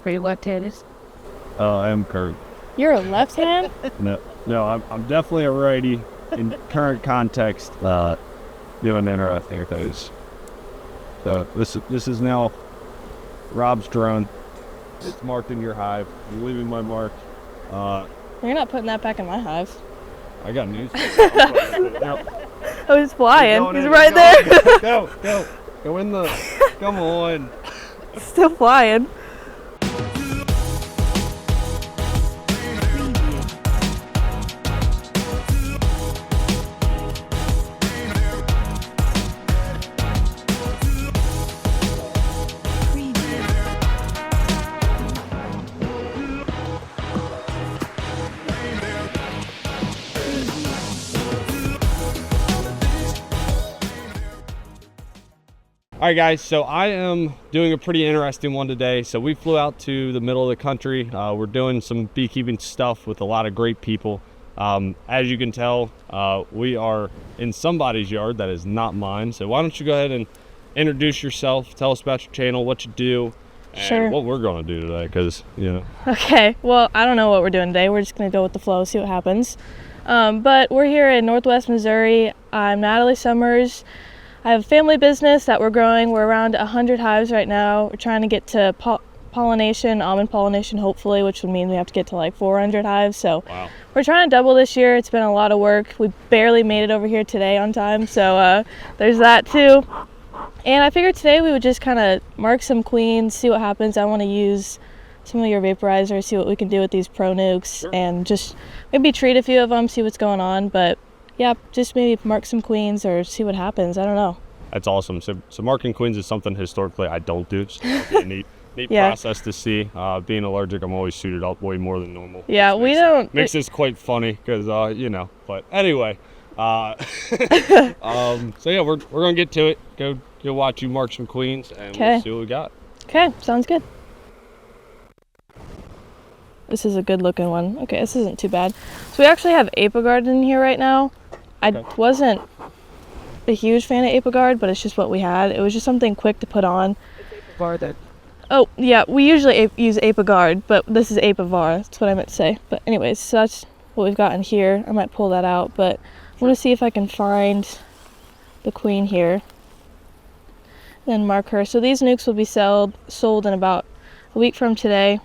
Are you left-handed? I am Kurt. You're a left hand? No, I'm definitely a righty in current context. Doing interesting things. So this is now Rob's drone. It's marked in your hive. I'm leaving my mark. You're not putting that back in my hive. I got news. No. Oh, he's flying. He's in, right there. Go in the. Come on. Still flying. All right, guys, so I am doing a pretty interesting one today. So we flew out to the middle of the country. We're doing some beekeeping stuff with a lot of great people. As you can tell, we are in somebody's yard that is not mine. So why don't you go ahead and introduce yourself, tell us about your channel, what you do, and what we're gonna do today, because, you know. Okay, well, I don't know what we're doing today. We're just gonna go with the flow, see what happens. But we're here in Northwest Missouri. I'm Natalie Summers. I have a family business that we're growing. We're around 100 hives right now. We're trying to get to pollination, almond pollination, hopefully, which would mean we have to get to like 400 hives. So wow. We're trying to double this year. It's been a lot of work. We barely made it over here today on time. So there's that too. And I figured today we would just kind of mark some queens, see what happens. I want to use some of your vaporizers, see what we can do with these Pro Nukes, and just maybe treat a few of them, see what's going on. But yeah, just maybe mark some queens or see what happens. I don't know. That's awesome. So marking queens is something historically I don't do. So it'll be a neat process to see. Being allergic, I'm always suited up way more than normal. Yeah, we don't. Makes this quite funny because, you know, but anyway. So yeah, we're going to get to it. Go watch you mark some queens and we'll see what we got. Okay, sounds good. This is a good looking one. Okay, this isn't too bad. So we actually have Apogard in here right now. I wasn't a huge fan of Apogard, but it's just what we had. It was just something quick to put on. Apogard. Oh, yeah, we usually use Apogard, but this is Apovar. That's what I meant to say. But anyways, so that's what we've got in here. I might pull that out, but I want to see if I can find the queen here. Then mark her. So these nukes will be sold in about a week from today.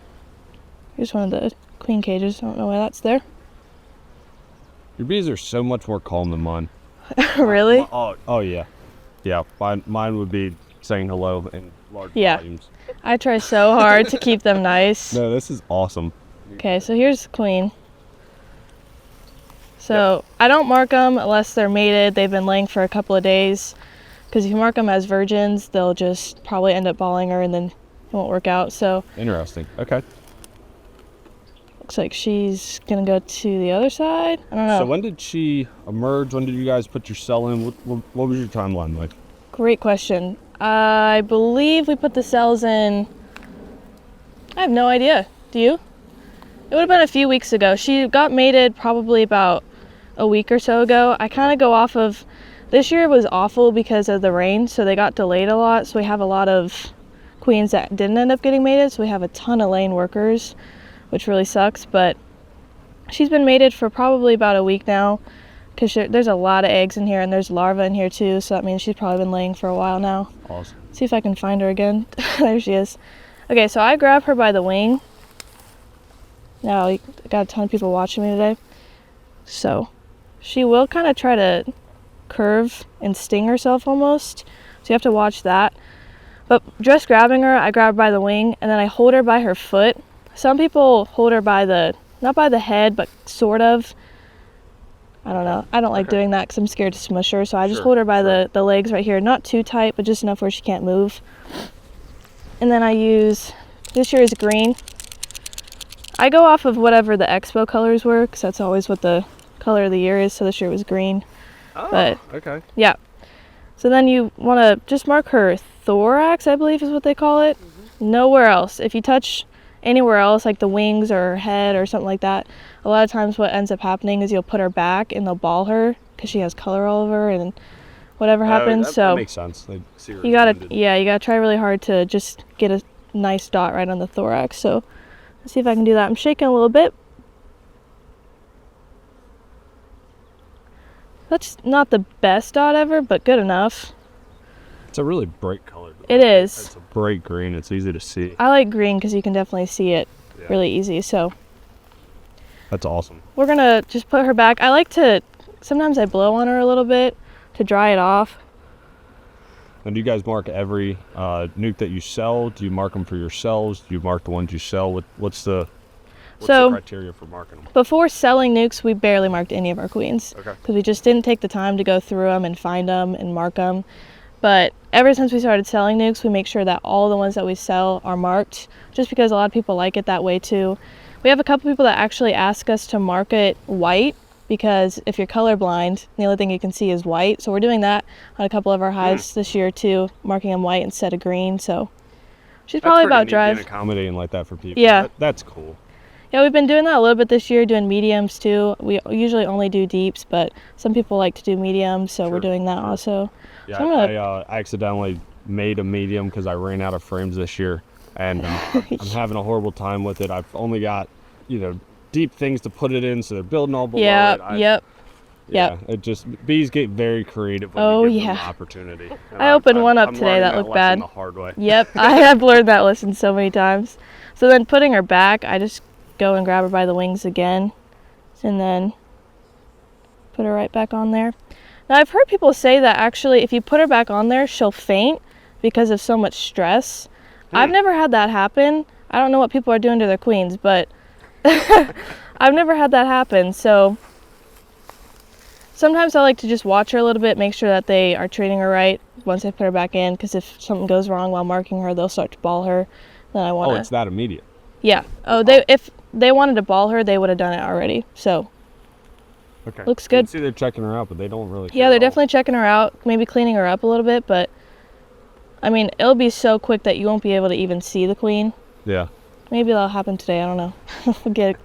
Here's one of the queen cages. I don't know why that's there. Your bees are so much more calm than mine. Really? Oh yeah. Yeah, mine would be saying hello in large volumes. I try so hard to keep them nice. No, this is awesome. Okay, so here's the queen. So I don't mark them unless they're mated. They've been laying for a couple of days. Because if you mark them as virgins, they'll just probably end up balling her and then it won't work out. So interesting. Okay. Looks like she's gonna go to the other side. I don't know. So when did she emerge? When did you guys put your cell in? What was your timeline like? Great question. I believe we put the cells in, I have no idea. Do you? It would have been a few weeks ago. She got mated probably about a week or so ago. I kind of go off of, this year was awful because of the rain, so they got delayed a lot. So we have a lot of queens that didn't end up getting mated. So we have a ton of laying workers, which really sucks. But she's been mated for probably about a week now because there's a lot of eggs in here and there's larvae in here too. So that means she's probably been laying for a while now. Awesome. See if I can find her again. There she is. Okay, so I grab her by the wing. Now, I got a ton of people watching me today. So she will kind of try to curve and sting herself almost. So you have to watch that. But just grabbing her, I grab her by the wing and then I hold her by her foot. Some people hold her by not by the head, but sort of. I don't know. I don't like doing that because I'm scared to smush her. So I just hold her by the legs right here. Not too tight, but just enough where she can't move. And then I use, this year is green. I go off of whatever the expo colors were because that's always what the color of the year is. So this year was green. Oh, but, okay. Yeah. So then you want to just mark her thorax, I believe is what they call it. Mm-hmm. Nowhere else. If you touch anywhere else, like the wings or her head or something like that, a lot of times what ends up happening is you'll put her back and they'll ball her because she has color all over and whatever happens. That so makes sense. you gotta try really hard to just get a nice dot right on the thorax. So let's see if I can do that. I'm shaking a little bit. That's not the best dot ever, but good enough. It's a really bright color. It is. It's a bright green. It's easy to see. I like green because you can definitely see it really easy. So That's awesome. we're gonna just put her back. I like to, sometimes I blow on her a little bit to dry it off. And do you guys mark every nuke that you sell? Do you mark them for yourselves? Do you mark the ones you sell? What's the criteria for marking them? Before selling nukes, we barely marked any of our queens. Okay. Because we just didn't take the time to go through them and find them and mark them. But ever since we started selling nukes, we make sure that all the ones that we sell are marked, just because a lot of people like it that way too. We have a couple people that actually ask us to mark it white, because if you're colorblind, the only thing you can see is white. So we're doing that on a couple of our hives this year too, marking them white instead of green. So she's probably about drive. Accommodating like that for people. Yeah. That's cool. Yeah, we've been doing that a little bit this year, doing mediums too. We usually only do deeps, but some people like to do mediums, so we're doing that also. Yeah, So I accidentally made a medium because I ran out of frames this year, and I'm having a horrible time with it. I've only got, deep things to put it in, so they're building all below it. Yep. It just, bees get very creative when you give them the opportunity. And I opened one up I'm today that looked bad. the hard way. Yep, I have learned that lesson so many times. So then putting her back, I just go and grab her by the wings again, and then put her right back on there. Now I've heard people say that actually if you put her back on there, she'll faint because of so much stress. I've never had that happen. I don't know what people are doing to their queens, but I've never had that happen. So sometimes I like to just watch her a little bit, make sure that they are treating her right once I put her back in, because if something goes wrong while marking her, they'll start to ball her. Then I want to... Oh, it's that immediate. Yeah. If they wanted to ball her, they would have done it already. So okay. Looks good. You can see they're checking her out, but they don't really care yeah, they're at all. definitely checking her out, maybe cleaning her up a little bit, but I mean, it'll be so quick that you won't be able to even see the queen. Yeah. Maybe that'll happen today, I don't know.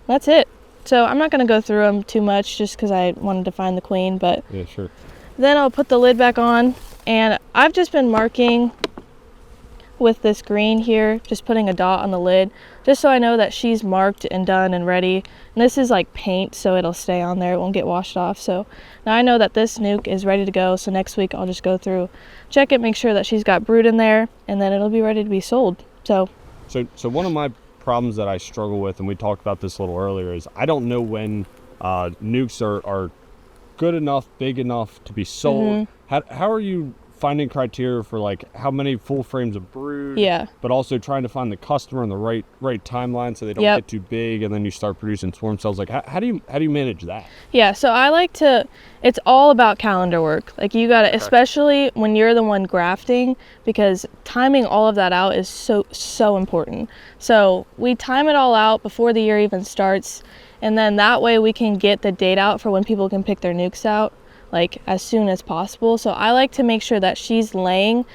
That's it. So I'm not going to go through them too much just because I wanted to find the queen, but Yeah, sure. then I'll put the lid back on, and I've just been marking with this green here, just putting a dot on the lid, just so I know that she's marked and done and ready. And this is like paint, so it'll stay on there, it won't get washed off. So now I know that this nuke is ready to go, so next week I'll just go through, check it, make sure that she's got brood in there, and then it'll be ready to be sold. So one of my problems that I struggle with, and we talked about this a little earlier, is I don't know when nukes are good enough, big enough to be sold. How are you finding criteria for like how many full frames of brood, but also trying to find the customer in the right timeline so they don't get too big and then you start producing swarm cells? Like how do you manage that? Yeah, so I like to, it's all about calendar work. Like you gotta, especially when you're the one grafting, because timing all of that out is so important. So we time it all out before the year even starts, and then that way we can get the date out for when people can pick their nukes out, like as soon as possible. So I like to make sure that she's laying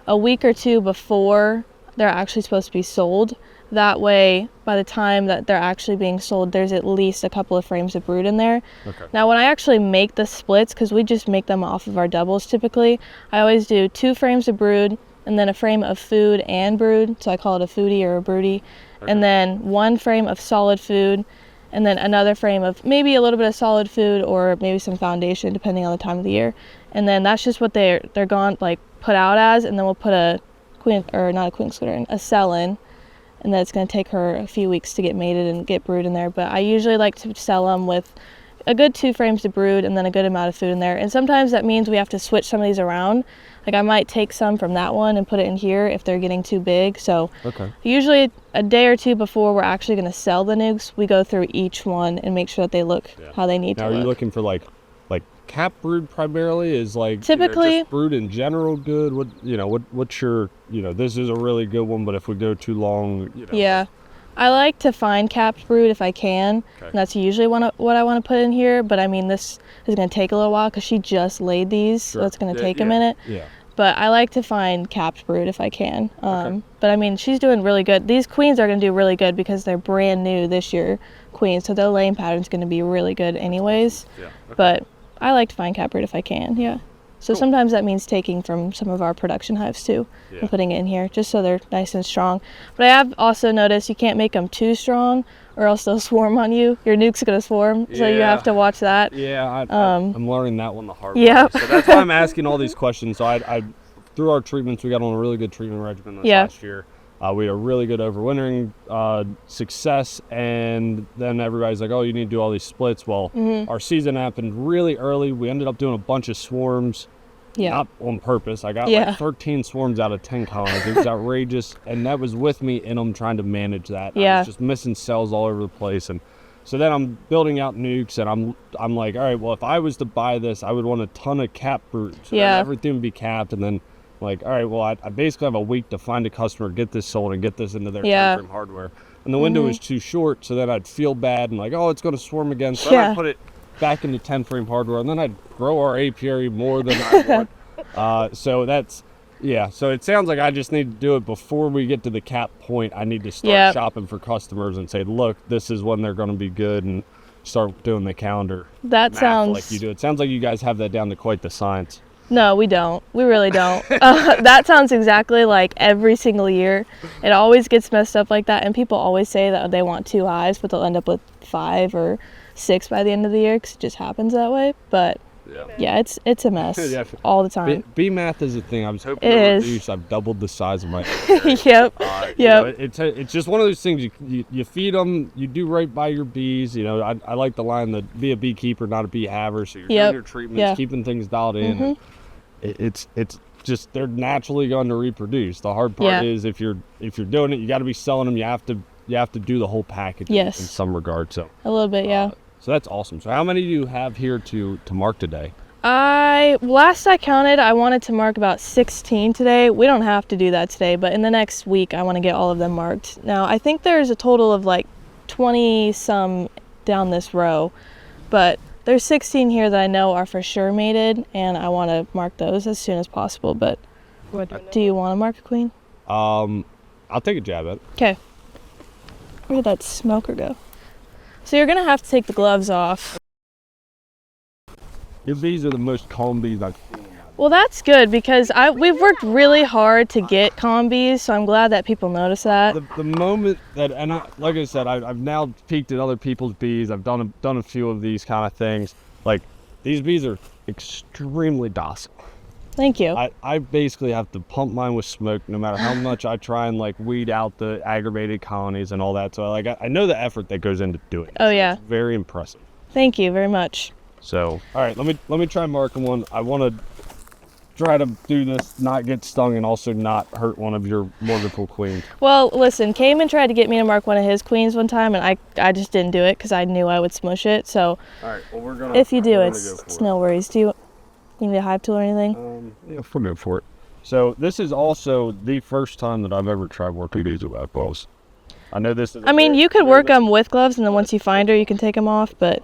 a week or two before they're actually supposed to be sold. That way, by the time that they're actually being sold, there's at least a couple of frames of brood in there. Okay. Now, when I actually make the splits, because we just make them off of our doubles typically, I always do 2 frames of brood and then a frame of food and brood. So I call it a foodie or a broody. And then 1 frame of solid food, and then another frame of maybe a little bit of solid food or maybe some foundation depending on the time of the year. And then that's just what they're gone, like put out as, and then we'll put a queen, or not a queen excluder, a cell in, and then it's going to take her a few weeks to get mated and get brood in there. But I usually like to sell them with a good 2 frames of brood and then a good amount of food in there. And sometimes that means we have to switch some of these around. Like I might take some from that one and put it in here if they're getting too big. So usually a day or two before we're actually going to sell the nukes, we go through each one and make sure that they look how they need to look. Now, are you looking for like cap brood primarily? Is like typically just brood in general good? What's your, this is a really good one, but if we go too long, Yeah. I like to find capped brood if I can. And that's usually what I want to put in here. But I mean, this is going to take a little while because she just laid these, so it's going to take a minute. Yeah. But I like to find capped brood if I can. But I mean, she's doing really good. These queens are going to do really good because they're brand new this year queens, so their laying pattern's going to be really good anyways. But I like to find capped brood if I can. Yeah. So sometimes that means taking from some of our production hives too Yeah. and putting it in here just so they're nice and strong. But I have also noticed you can't make them too strong or else they'll swarm on you. Your nuke's gonna swarm, so you Yeah. have to watch that. Yeah, I'm learning that one the hard Yep. way. So that's why I'm asking all these questions. So I through our treatments, we got on a really good treatment regimen this Yeah. last year. We had a really good overwintering success, and then everybody's like, "Oh, you need to do all these splits." Well, our season happened really early. We ended up doing a bunch of swarms, Yeah. not on purpose. I got Yeah. like 13 swarms out of 10 colonies. It was outrageous, and that was with me in them trying to manage that. I Yeah. was just missing cells all over the place, and so then I'm building out nukes, and I'm like, all right, well, if I was to buy this, I would want a ton of cap broods. So then Yeah. everything would be capped, and then like, all right, well, I basically have a week to find a customer, get this sold, and get this into their Yeah. 10-frame hardware. And the window was too short, so then I'd feel bad and like, oh, it's going to swarm again. So then Yeah. I'd put it back into 10-frame hardware, and then I'd grow our apiary more than I want. So that's, yeah. So it sounds like I just need to do it before we get to the cap point. I need to start Yep. shopping for customers and say, look, this is when they're going to be good, and start doing the calendar That math sounds like you do. It sounds like you guys have that down to quite the science. No, we don't. We really don't. That sounds exactly like every single year. It always gets messed up like that, and people always say that they want 2 hives, but they'll end up with 5 or 6 by the end of the year because it just happens that way. But yeah, it's a mess Yeah. all the time. B math is a thing. I was hoping It to is. reduce. I've doubled the size of my. Yep. You know, Yep. it's just one of those things. You feed them. You do right by your bees. You know, I like the line that be a beekeeper, not a bee haver. So you're Yep. doing your treatments, Yeah. keeping things dialed in. And it's just they're naturally going to reproduce. The hard part Yeah. is if you're doing it, you got to be selling them. You have to do the whole package. Yes. In some regard. So A little bit, yeah. so that's awesome. So how many do you have here to mark today? Last I counted, I wanted to mark about 16 today. We don't have to do that today, but in the next week, I want to get all of them marked. Now, I think there's a total of like 20 some down this row, but there's 16 here that I know are for sure mated, and I want to mark those as soon as possible. But do you want to mark a queen? I'll take a jab at it. Okay. Where did that smoker go? So you're gonna have to take the gloves off. Your bees are the most calm bees I've seen. Well, that's good because we've worked really hard to get calm bees, so I'm glad that people notice that. The moment that, and like I said, I've now peeked at other people's bees. I've done a few of these kind of things. Like, these bees are extremely docile. Thank you. I basically have to pump mine with smoke no matter how much I try and like weed out the aggravated colonies and all that. So I know the effort that goes into doing it. Oh, So yeah. it's very impressive. Thank you very much. So, all right, let me try marking one. I want to try to do this, not get stung, and also not hurt one of your wonderful queens. Well, listen, Cayman tried to get me to mark one of his queens one time, and I just didn't do it because I knew I would smush it. So All right, well, we're gonna. if you do, we're it's, gonna go it's for no worries. Do you need a hive tool or anything? Yeah, we'll go for it. So this is also the first time that I've ever tried working these with balls. I know this is. I mean, you could work them with gloves, and then once you find her, you can take them off, but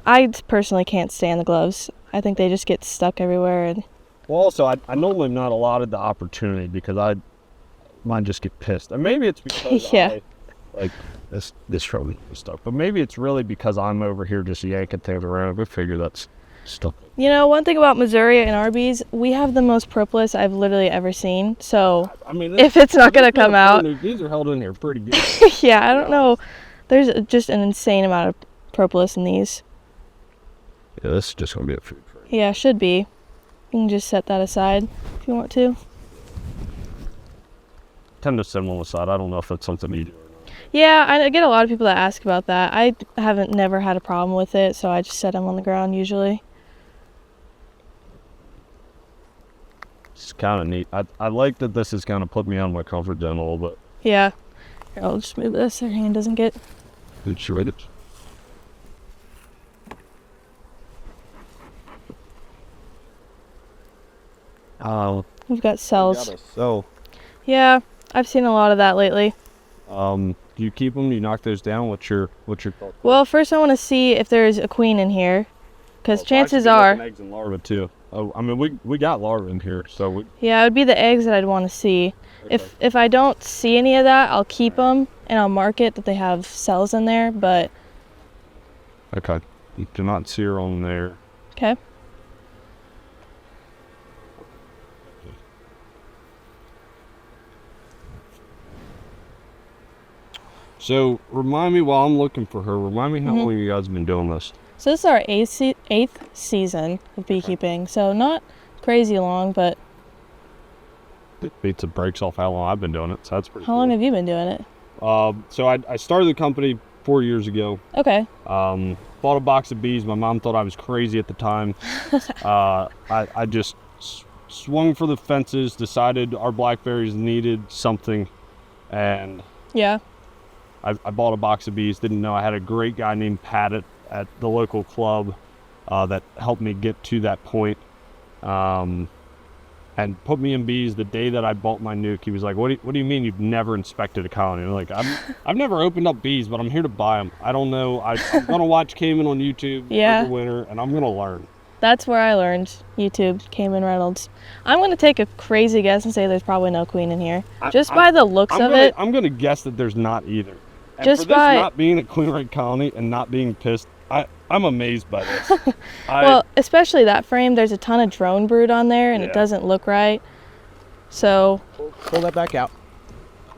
I personally can't stand the gloves. I think they just get stuck everywhere. And Well, also, I normally am not allotted the opportunity because mine just get pissed. And maybe it's because Yeah. like this trouble stuff. But maybe it's really because I'm over here just yanking things around. I figure that's stuff. you know, one thing about Missouri and our bees, we have the most propolis I've literally ever seen. So I mean, if it's not gonna come out, these are held in here pretty good. yeah, I don't know. There's just an insane amount of propolis in these. Yeah, this is just gonna be a food frame. Yeah, should be. You can just set that aside if you want to. Tend to sit them on the side. I don't know if that's something you do or not. Yeah, I get a lot of people that ask about that. I haven't never had a problem with it, so I just set them on the ground usually. It's kind of neat. I like that this is kind of put me on my comfort zone a little bit. Yeah. Here, I'll just move this so your hand doesn't get... Enjoyed it. We've got cells. So, Yeah, I've seen a lot of that lately. do you keep them? Do you knock those down? What's your thought? Well, first I want to see if there's a queen in here, because Well, chances actually, are... looking eggs and larvae too. Oh, I mean, we got larvae in here, so we. Yeah, it would be the eggs that I'd want to see. If I don't see any of that, I'll keep them and I'll mark it that they have cells in there, but... Okay. You do not see her on there. Okay. So remind me while I'm looking for her. Remind me how Mm-hmm. long you guys have been doing this. So this is our eighth season of beekeeping. So not crazy long, but It beats the brakes off how long I've been doing it. So that's pretty. how long have you been doing it? So I started the company 4 years ago. Okay. Bought a box of bees. My mom thought I was crazy at the time. I just swung for the fences, decided our blackberries needed something, and Yeah. I bought a box of bees. Didn't know I had a great guy named Pat at the local club that helped me get to that point, and put me in bees. The day that I bought my nuke, he was like, what do you mean you've never inspected a colony? I'm like, I've never opened up bees, but I'm here to buy them. I don't know. I'm gonna watch Cayman on YouTube Yeah. over winter, and I'm gonna learn. That's where I learned YouTube, Cayman Reynolds. I'm going to take a crazy guess and say there's probably no queen in here. Just by the looks of it. I'm gonna guess that there's not either. And Just for this by- not being a queen rate colony and not being pissed, I'm amazed by this. Well, especially that frame, there's a ton of drone brood on there and Yeah. it doesn't look right. So, Pull that back out.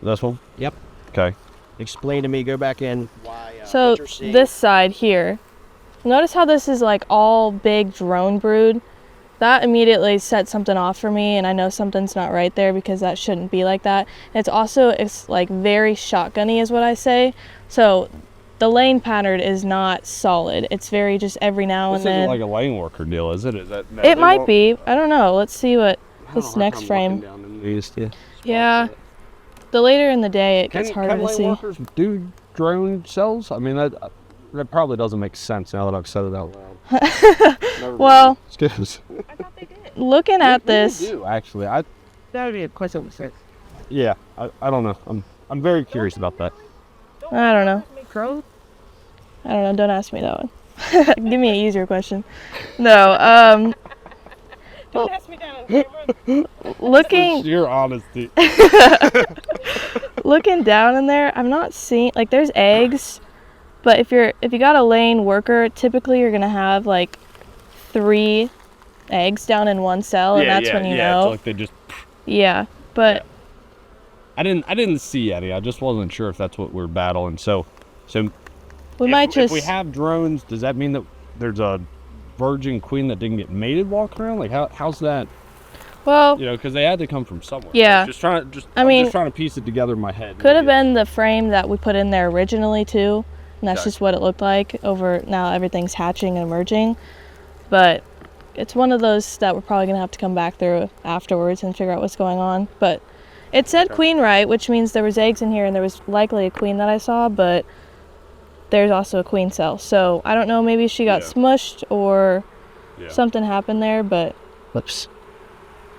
This one? Yep. Okay. Explain to me. Go back in. Why? so what you're seeing. this side here, notice how this is like all big drone brood? That immediately set something off for me, and I know something's not right there because that shouldn't be like that. It's like very shotgunny is what I say. So the lane pattern is not solid. It's very just every now This and then. isn't like a lane worker deal, is it? Is that? It might be. I don't know. Let's see what this next frame. Yeah. The later in the day, it gets harder can to lane see. workers do drone cells? I mean, that probably doesn't make sense now that I've said it out loud. Never Well, mind. Excuse. looking at this, do actually. That would be a question. Yeah. I don't know. I'm very curious about that. I don't know. Crow? I don't know. Don't ask me that one. Give me an easier question. No. Don't ask me down. Looking Sheer honesty. looking down in there, I'm not seeing like there's eggs, but if you got a lane worker, typically you're gonna have like 3 eggs down in one cell, and that's when you know. It's like they just. Yeah, but I didn't see any. I just wasn't sure if that's what we're battling. So we might just. if we have drones, does that mean that there's a virgin queen that didn't get mated walking around? Like how's that? Well, You know, because they had to come from somewhere. Yeah. I'm just trying to piece it together in my head. could have Maybe been the frame that we put in there originally too, and that's Okay. just what it looked like. Over now, everything's hatching and emerging, but it's one of those that we're probably gonna have to come back through afterwards and figure out what's going on. But it said queen right, which means there was eggs in here, and there was likely a queen that I saw, but there's also a queen cell. So I don't know, maybe she got Yeah. smushed or Yeah. something happened there. But Whoops.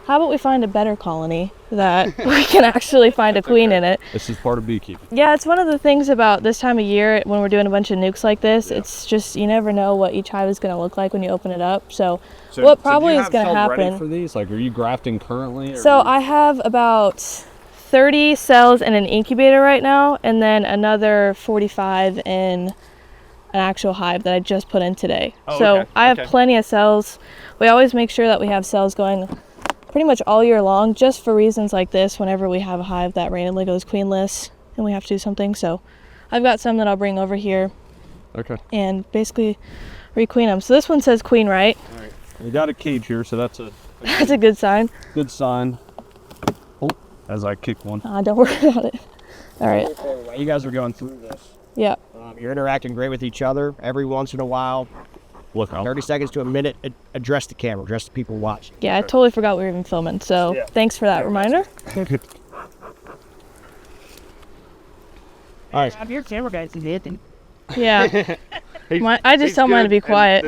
how about we find a better colony that we can actually find a queen in it? This is part of beekeeping. Yeah, it's one of the things about this time of year when we're doing a bunch of nukes like this. Yeah. It's just you never know what each hive is going to look like when you open it up. So what probably is going to happen? For these, like, are you grafting currently? So I have about 30 cells in an incubator right now, and then another 45 in an actual hive that I just put in today. Oh, So okay, I have okay. plenty of cells. We always make sure that we have cells going pretty much all year long, just for reasons like this. Whenever we have a hive that randomly goes queenless and we have to do something, so I've got some that I'll bring over here Okay. and basically requeen them. So this one says queen right. We got a cage here, so that's a That's a good sign. good sign. Oh, as I kick one. Don't worry about it. All right. While you guys are going through this, Yeah. you're interacting great with each other. Every once in a while, Look out. 30 seconds to a minute, address the camera, address the people watching. Yeah, I totally forgot we were even filming. So Yeah. thanks for that reminder. All right. Have your camera guys in it. Yeah. I just tell mine to be quiet.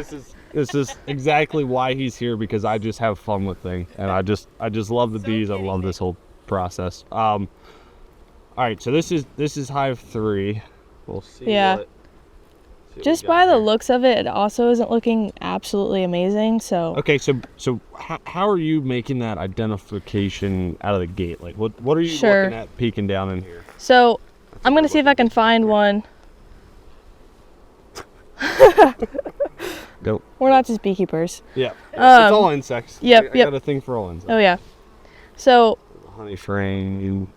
This is exactly why he's here, because I just have fun with things, and I just love the bees. I love this whole process. All right, so this is hive 3. We'll see. Yeah. see what Just we got by the here. looks of it, it also isn't looking absolutely amazing. So Okay, so how are you making that identification out of the gate? Like, what are you Sure. looking at peeking down in here? So I'm gonna see if I can find one. Go. We're not just beekeepers. Yeah. It's Um, all insects. yep, I yep. got a thing for all insects. Oh yeah. So Honey frame.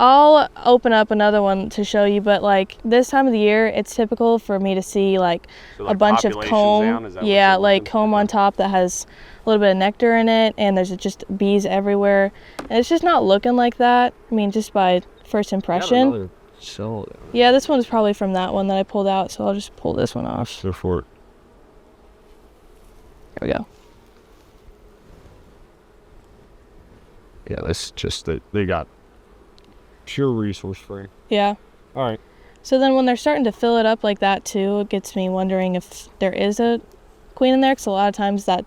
I'll open up another one to show you, but like this time of the year, it's typical for me to see like, So, a bunch of populations comb. down, is that what Yeah, you're like looking? comb on top that has a little bit of nectar in it, and there's just bees everywhere. And it's just not looking like that. I mean, just by first impression. Cell. Yeah, this one's probably from that one that I pulled out, so I'll just pull this one off. Go for it. There we go. Yeah, that's just that they got pure resource free. Yeah. All right. So then when they're starting to fill it up like that too, it gets me wondering if there is a queen in there, because a lot of times that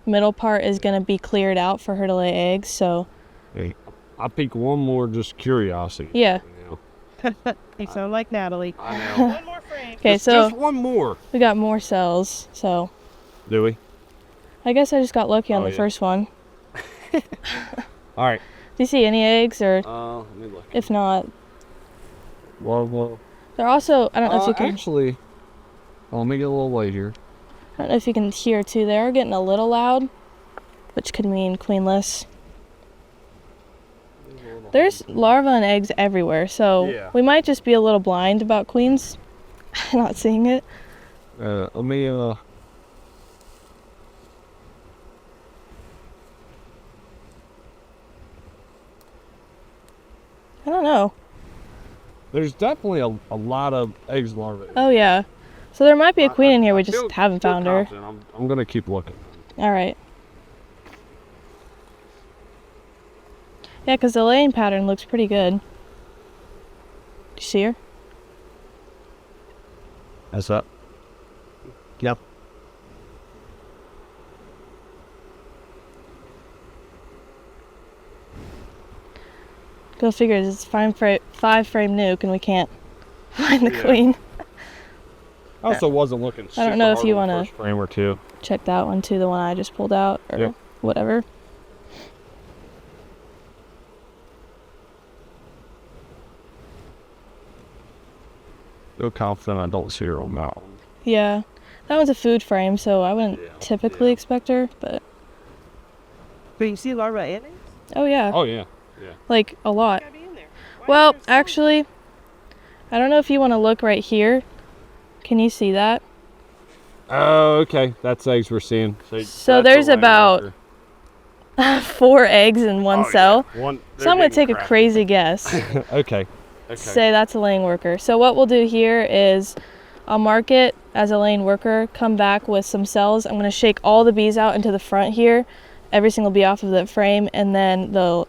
middle part is going to be cleared out for her to lay eggs. So Hey, I'll pick one more, just curiosity. yeah. You know. You sound like Natalie. I know. One more frame. Okay, just, so just one more. we got more cells. So Do we? I guess I just got lucky on Oh, the yeah. first one. All right. Do you see any eggs, or Let me look. if not, Well. they're also, I don't know if you can, Actually, let me get a little light here. I don't know if you can hear too, they are getting a little loud, which could mean queenless. There's larvae and eggs everywhere, so Yeah. we might just be a little blind about queens, not seeing it. Let me I don't know. There's definitely a lot of eggs larvae. Oh yeah. So there might be a queen in here, we I just feel- haven't feel found her. confident. I'm gonna keep looking. Alright. Yeah, because the laying pattern looks pretty good. Do you see her? That's up. Yep. Go figure, it's five frame nuke and we can't find the Yeah. queen. I also wasn't looking. I don't know if super you hard on the wanna- first frame or two. Check that one too, the one I just pulled out, or Yep. whatever. Feel confident I don't see her on that one. Yeah. That one's a food frame, so I wouldn't Yeah, typically yeah. expect her, but But you see larva in it? oh yeah, Oh yeah. like a lot. Gotta be in there. Why Well, is there so actually, I don't know if you want to look right here. Can you see that? Oh, okay. That's eggs we're seeing. So that's a there's laying about worker. 4 eggs in one Oh, yeah. cell. One. So I'm going to take a crazy guess. Okay. Say that's a laying worker. So what we'll do here is I'll mark it as a laying worker, come back with some cells. I'm going to shake all the bees out into the front here, every single bee off of the frame, and then they'll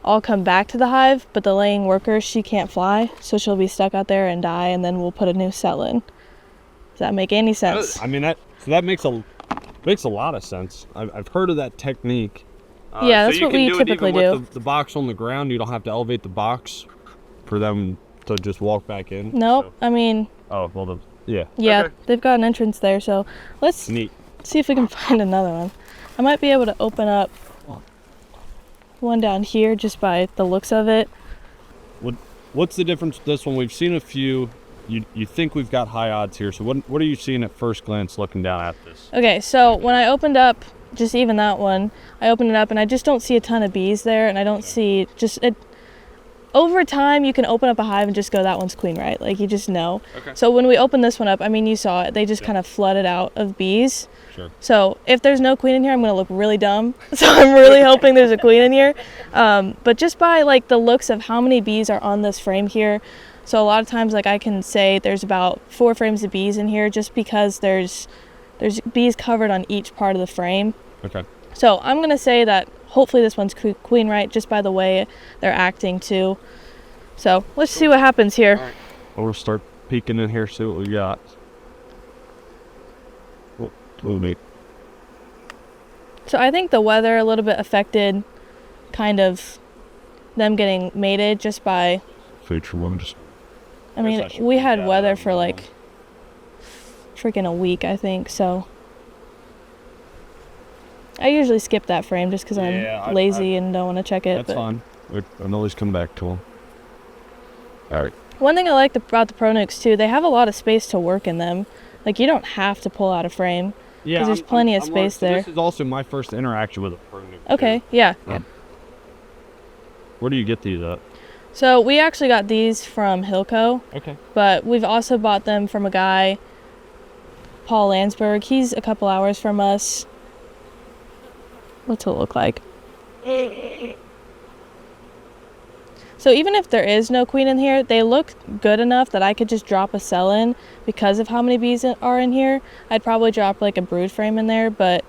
all come back to the hive, but the laying worker, she can't fly, so she'll be stuck out there and die, and then we'll put a new cell in. Does that make any sense? I mean that makes a lot of sense. I've heard of that technique. Yeah, so that's you what can we do typically it even do. with the box on the ground. You don't have to elevate the box for them to just walk back in. Nope. I mean, So- oh well, yeah. yeah, Okay. they've got an entrance there, so let's Neat. see if we can find another one. I might be able to open up one down here just by the looks of it. What's the difference with this one? We've seen a few. You think we've got high odds here. So what are you seeing at first glance looking down at this? Okay, so when I opened up, just even that one, I opened it up and I just don't see a ton of bees there, and I don't see just it. Over time, you can open up a hive and just go, that one's queen, right? Like you just know. Okay. So when we opened this one up, I mean, you saw it. They just kind of flooded out of bees. Sure. So if there's no queen in here, I'm gonna look really dumb. So I'm really hoping there's a queen in here. But just by like the looks of how many bees are on this frame here, so a lot of times like I can say there's about 4 frames of bees in here, just because there's bees covered on each part of the frame. Okay. So I'm gonna say that hopefully this one's queen, right? Just by the way they're acting too. So let's see what happens here. Well, we'll start peeking in here, see what we got. Oh, neat. So I think the weather a little bit affected kind of them getting mated just by, Future women's. I mean, Guess I should we peek had out weather that for one. like freaking a week, I think. So I usually skip that frame just because Yeah, I'm lazy and don't want to check it. That's but fine. I can always come back to them. All right. one thing I like about the Pro Nukes too, they have a lot of space to work in them. Like you don't have to pull out a frame. Yeah, there's plenty of space so there. This is also my first interaction with a Pro Nuke, Okay, too. yeah. Where do you get these at? So we actually got these from Hilco, Okay. but we've also bought them from a guy, Paul Landsberg. He's a couple hours from us. What's it look like? So even if there is no queen in here, they look good enough that I could just drop a cell in because of how many bees are in here. I'd probably drop like a brood frame in there, but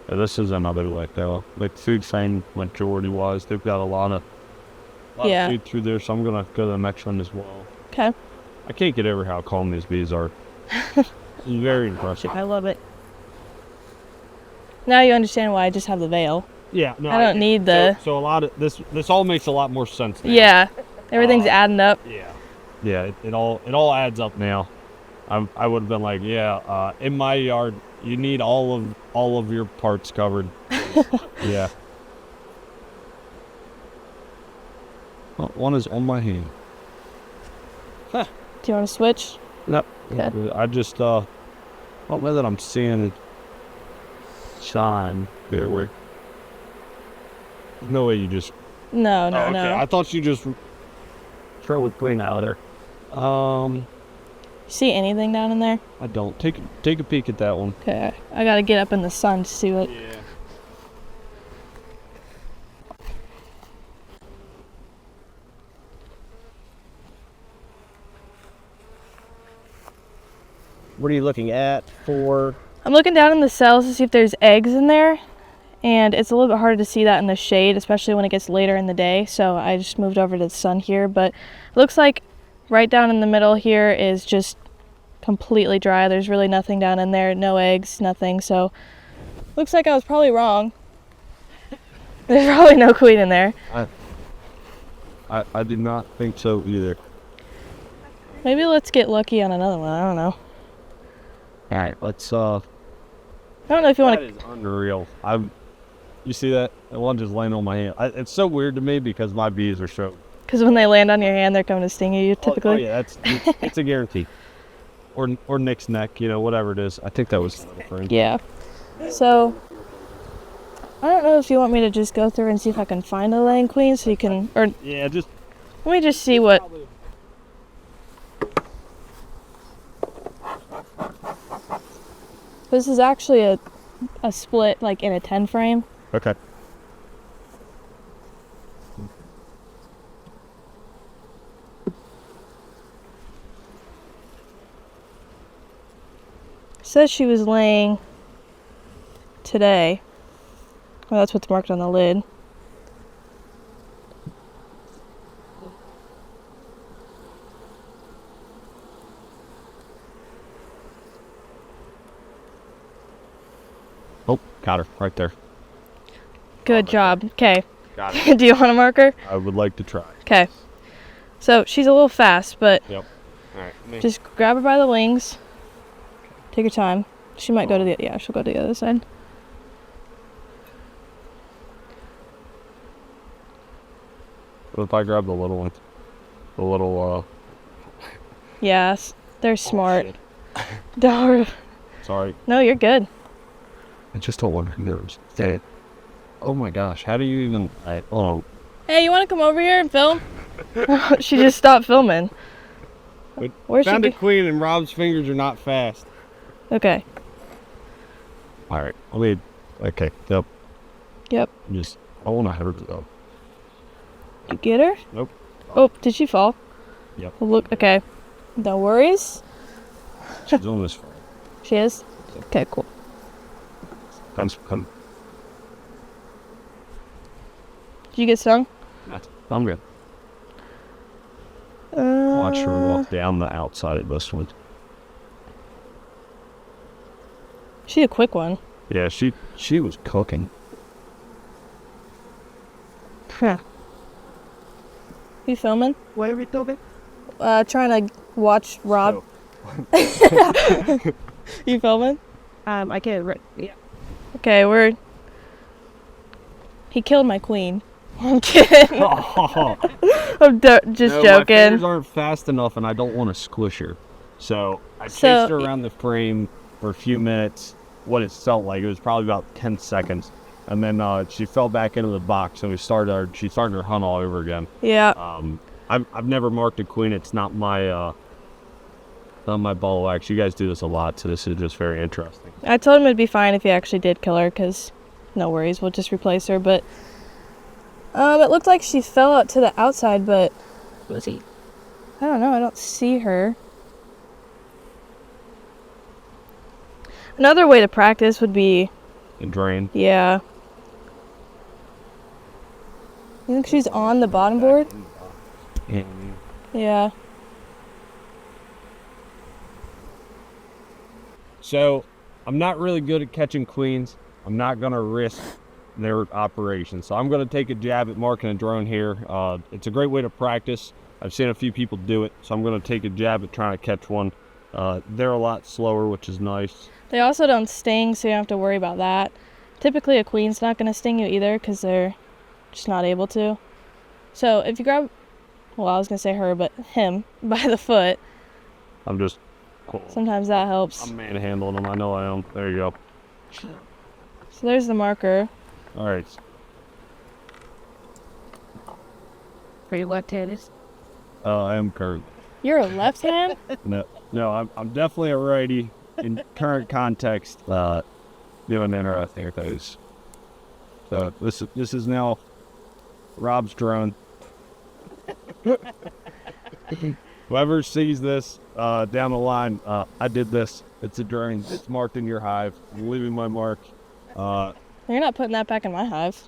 Yeah, this is another like though. Like food chain majority wise, they've got a lot of Yeah. food through there, so I'm gonna go to the next one as well. okay. I can't get over how calm these bees are. It's very impressive. I love it. Now you understand why I just have the veil. Yeah, no, I don't need the- So a lot of this all makes a lot more sense now. Yeah, everything's adding up. Yeah, it all adds up now. I would have been like, yeah, in my yard, you need all of your parts covered. Yeah. Well, one is on my hand. Do you want to switch? Nope. Okay. I just don't know that I'm seeing it shine. There, where? No way you just. No, no, Oh, okay. no. I thought you just throw a queen out there. See anything down in there? I don't. Take a peek at that one. Okay, I gotta get up in the sun to see what. Yeah. What are you looking at for? I'm looking down in the cells to see if there's eggs in there, and it's a little bit harder to see that in the shade, especially when it gets later in the day. So I just moved over to the sun here, but it looks like right down in the middle here is just completely dry. There's really nothing down in there, no eggs, nothing. So looks like I was probably wrong. There's probably no queen in there. I did not think so either. Maybe let's get lucky on another one. I don't know. All right, let's. I don't know if you want That to. is unreal. You see that? That one just laying on my hand. It's so weird to me because my bees are so. Because when they land on your hand, they're coming to sting you typically. Oh yeah, it's a guarantee. Or Nick's neck, whatever it is. I think that was the frame. Yeah. So, I don't know if you want me to just go through and see if I can find a laying queen so you can, or Yeah, just. let me just see what. This is actually a split, like in a 10 frame. Okay. Says she was laying today. Well, that's what's marked on the lid. Oh, got her right there. Good job. Okay. Got it. Do you want a marker? I would like to try. Okay. So she's a little fast, but Yep. All right. just grab her by the wings. Take your time. She might go to the, yeah, she'll go to the other side. What if I grab the little one? The little. Yes, they're smart. shit. Don't. Sorry. No, you're good. I just don't want her nerves. Oh my gosh! How do you even? Hey, you want to come over here and film? She just stopped filming. Where's she? Found a Go- queen, and Rob's fingers are not fast. Okay. All right. Okay. Yep. Yep. Just. I want to have her go. You get her? Nope. Oh, did she fall? Yep. Well, look. Okay. No worries. She's on this. She is. Okay. Cool. Come. Did you get stung? I'm good. Watch her walk down the outside of this one. She a quick one. Yeah, she was cooking. Huh. You filming? What are we filming? Trying to watch Rob. You filming? I can't. Yeah. Okay, He killed my queen. I'm kidding. I'm just No, my joking. fingers aren't fast enough, and I don't want to squish her. So I chased her around the frame for a few minutes. What it felt like, it was probably about 10 seconds, and then she fell back into the box, and she started her hunt all over again. Yeah. I've never marked a queen. It's not my ball of wax. You guys do this a lot, so this is just very interesting. I told him it'd be fine if he actually did kill her, because no worries, we'll just replace her. But it looked like she fell out to the outside, but Was he? I don't know. I don't see her. Another way to practice would be, And drain. yeah. You think she's on the bottom board? Yeah. So I'm not really good at catching queens. I'm not gonna risk their operation. So I'm gonna take a jab at marking a drone here. It's a great way to practice. I've seen a few people do it, so I'm gonna take a jab at trying to catch one. They're a lot slower, which is nice. They also don't sting, so you don't have to worry about that. Typically a queen's not going to sting you either because they're just not able to. So if you grab, well, I was going to say her, but him by the foot, I'm just cool. sometimes that helps. I'm manhandling them. I know I am. There you go. So there's the marker. All right. Are you left-handed? I am current. You're a left hand? No, I'm definitely a righty in current context. Doing interesting things. So this is now Rob's drone. Whoever sees this down the line, I did this. It's a drone. It's marked in your hive. I'm leaving my mark. You're not putting that back in my hive.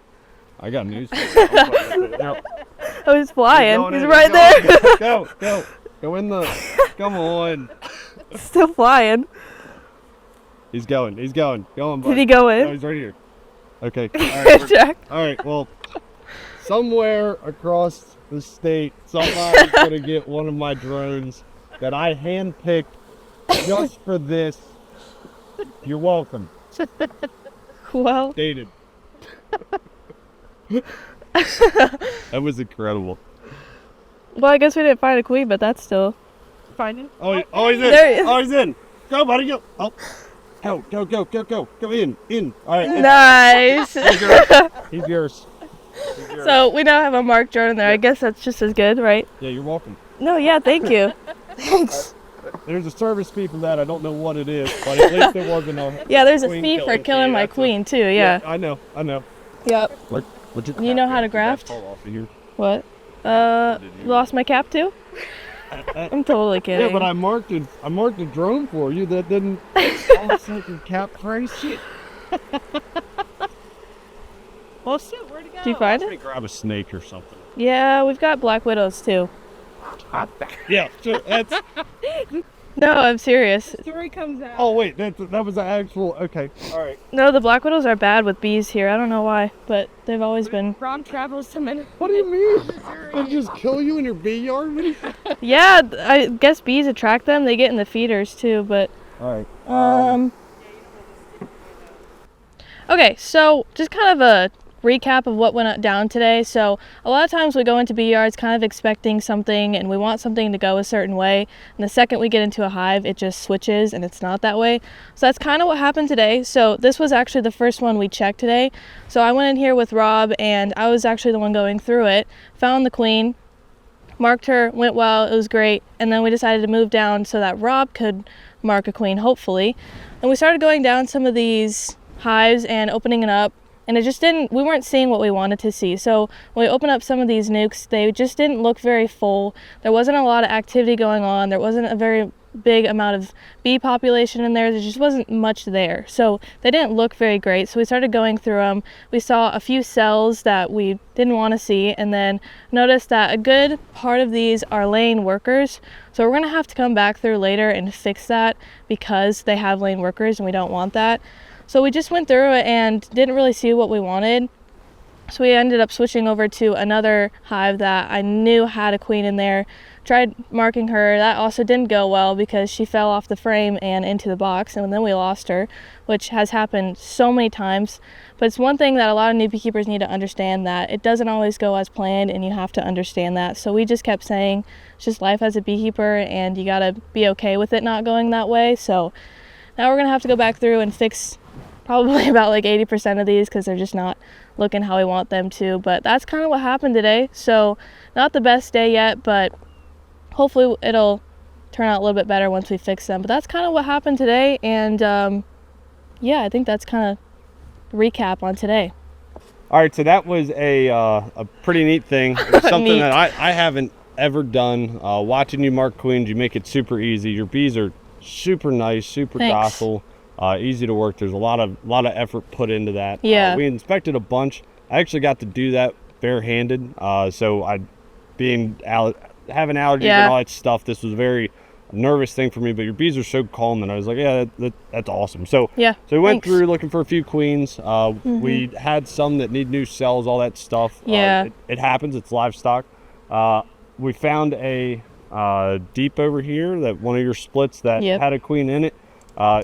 I got news for you. No, Oh, he's flying. going He's in, right going there. in. Go in the. Come on. Still flying. He's going. Go on, bud. Did he go No, in? he's right here. Okay. All right. Jack. All right. Well, somewhere across the state, somebody's gonna get one of my drones that I handpicked just for this. You're welcome. Well, Dated. That was incredible. well, I guess we didn't find a queen, but that's still. Finding? Oh, he's in. There he is. Oh, he's in. Go, buddy. Go. Oh. Go in. All right. Nice. He's yours. So we now have a marked drone in there. I guess that's just as good, right? Yeah, you're welcome. No, yeah, thank you. Thanks. There's a service fee for that. I don't know what it is, but at least there wasn't a. Yeah, there's a queen fee for killing killing fee. my That's a- queen too. Yeah. I know. Yep. You know how to graft? Fall off of here. What? Lost my cap too? I'm totally kidding. Yeah, but I marked a drone for you that didn't. Oh, fucking cap price shit. Well, shit, where'd it go? Did you find Let me it? grab a snake or something. Yeah, we've got black widows too. Yeah, sure, that's. No, I'm serious. Story comes out. Oh wait, that was the actual. Okay, all right. No, the black widows are bad with bees here. I don't know why, but they've always been. Ron travels to Minnesota. What do you mean? They just kill you in your bee yard? Yeah, I guess bees attract them. They get in the feeders too, but. All right. Okay, so just kind of a recap of what went down today. So a lot of times we go into bee yards kind of expecting something and we want something to go a certain way, and the second we get into a hive it just switches and it's not that way. So that's kind of what happened today. So this was actually the first one we checked today. So I went in here with Rob and I was actually the one going through it, found the queen, marked her, went well, it was great, and then we decided to move down so that Rob could mark a queen hopefully. And we started going down some of these hives and opening it up, and we weren't seeing what we wanted to see. So when we opened up some of these nukes, they just didn't look very full. There wasn't a lot of activity going on. There wasn't a very big amount of bee population in there. There just wasn't much there. So they didn't look very great. So we started going through them. We saw a few cells that we didn't want to see, and then noticed that a good part of these are lane workers. So we're going to have to come back through later and fix that because they have lane workers and we don't want that. So we just went through it and didn't really see what we wanted. So we ended up switching over to another hive that I knew had a queen in there. Tried marking her. That also didn't go well because she fell off the frame and into the box, and then we lost her, which has happened so many times. But it's one thing that a lot of new beekeepers need to understand, that it doesn't always go as planned and you have to understand that. So we just kept saying it's just life as a beekeeper and you gotta be okay with it not going that way. So now we're gonna have to go back through and fix probably about like 80% of these because they're just not looking how we want them to. But that's kind of what happened today. So not the best day yet, but hopefully it'll turn out a little bit better once we fix them. But that's kind of what happened today. And yeah, I think that's kind of recap on today. All right, so that was a pretty neat thing. It was something Neat. that I haven't ever done. Watching you mark queens, you make it super easy. Your bees are super nice, super Thanks. docile, easy to work. There's a lot of effort put into that. Yeah. We inspected a bunch. I actually got to do that barehanded. So having allergies Yeah. and all that stuff, this was a very nervous thing for me. But your bees are so calm, and I was like, yeah, that's awesome. So Yeah. So we went thanks. through looking for a few queens. We had some that need new cells, all that stuff. Yeah. It happens. It's livestock. We found a deep over here, that one of your splits that Yep. had a queen in it.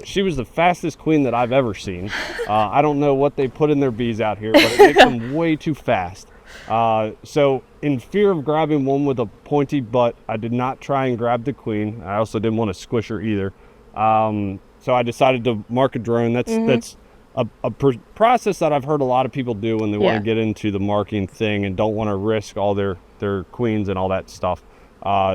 She was the fastest queen that I've ever seen. I don't know what they put in their bees out here, but it makes them way too fast. So in fear of grabbing one with a pointy butt, I did not try and grab the queen. I also didn't want to squish her either. So I decided to mark a drone. That's a process that I've heard a lot of people do when they want Yeah. to get into the marking thing and don't want to risk all their queens and all that stuff.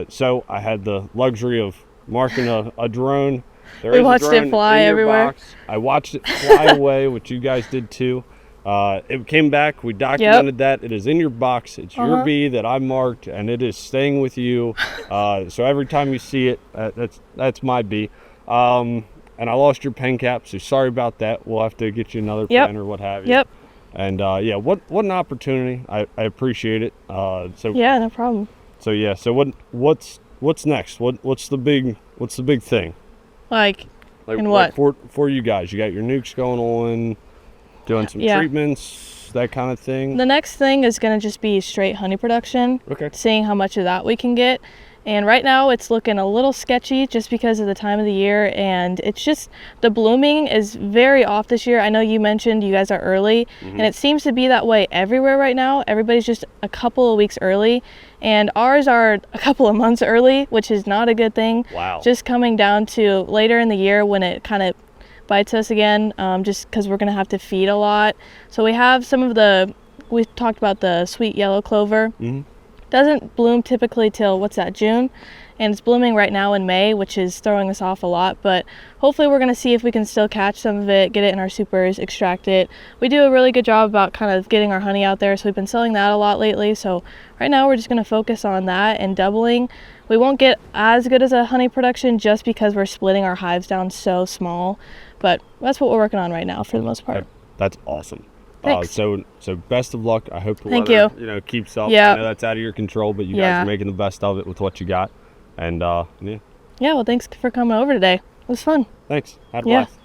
So I had the luxury of marking a drone. There We is a watched it drone fly in your everywhere. box. I watched it fly away, which you guys did too. It came back. We documented that. It is in your box. It's your bee that I marked, and it is staying with you. So every time you see it, that's my bee. And I lost your pen cap, so sorry about that. We'll have to get you another Yep. pen or what have you. Yep. And yeah, what an opportunity. I appreciate it. So Yeah, no problem. so yeah. So what's next? What's the big thing? Like, Like, And like what? for you guys? You got your nukes going on, doing some Yeah. treatments, that kind of thing. the next thing is going to just be straight honey production. Okay. Seeing how much of that we can get. And right now it's looking a little sketchy just because of the time of the year, and it's just the blooming is very off this year. I know you mentioned you guys are early, and it seems to be that way everywhere right now. Everybody's just a couple of weeks early, and ours are a couple of months early, which is not a good thing. Wow. Just coming down to later in the year when it kind of bites us again, just because we're going to have to feed a lot. So we have we talked about the sweet yellow clover. Doesn't bloom typically till June, and it's blooming right now in May, which is throwing us off a lot. But hopefully we're going to see if we can still catch some of it, get it in our supers, extract it. We do a really good job about kind of getting our honey out there, so we've been selling that a lot lately. So right now we're just going to focus on that and doubling. We won't get as good as a honey production just because we're splitting our hives down so small, but that's what we're working on right now for the most part. That's awesome. Thanks. So best of luck. I hope the Thank weather, keeps up. Yep. I know that's out of your control, but you guys Yeah. are making the best of it with what you got. And yeah, Yeah, well, thanks for coming over today. It was fun. thanks. Had a Yeah. blast.